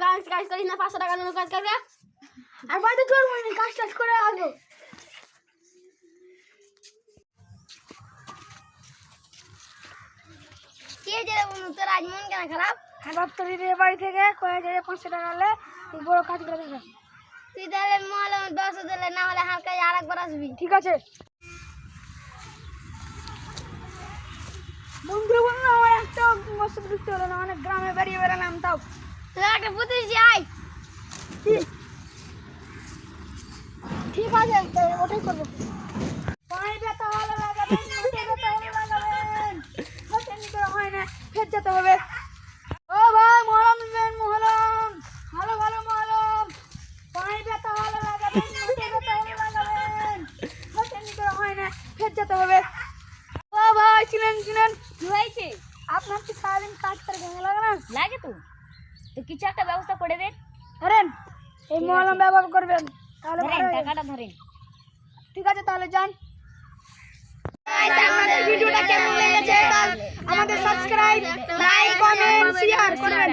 কাজ করিস না, 500 টাকা কাজ করবে আর বাড়িতে তোর মনে কাজ টাজ করে আসবো। কে যে বন্ধু তোর আজ মন কেন খারাপ? খারাপ তো দিদি বাড়ি থেকে কয়ে যায় 500 টাকা হলে তুই বড় কাজ করে দেবে। তুই তাহলে মহলে 10 দিলে, না হলে হালকা আরেকবার আসবি। ঠিক আছে বন্ধু বন্ধু, আমার একটা মস্ত বৃষ্টি হলো না, অনেক গ্রামে বেরিয়ে বেড়ালাম, তাও তোর একটা বুঝেছি। আয় ঠিক আছে ওটাই করবো। পায়ে ব্যথা ভালো লাগাবেন, ব্যথা ভালো লাগাবেন, হয় না ফের যেতে হবে। ও ভাই মহলম দিবেন, মহলম ভালো ভালো মহলম। পায়ে ব্যথা ভালো লাগাবেন, ব্যথা ভালো লাগাবেন, হয় না ফের যেতে হবে। ও ভাই ছিলেন ছিলেন কি হয়েছে? আপনার কি সারাদিন কাজ করে ভালো লাগে না? লাগে তো, তো কিছু একটা ব্যবস্থা করে দেন। ধরেন এই মহলম ব্যবহার করবেন, তাহলে টাকাটা ধরেন। ঠিক আছে তাহলে যান। আমাদের ভিডিওটা কেমন লেগেছে আমাদের সাবস্ক্রাইব, লাইক, কমেন্ট, শেয়ার করবেন।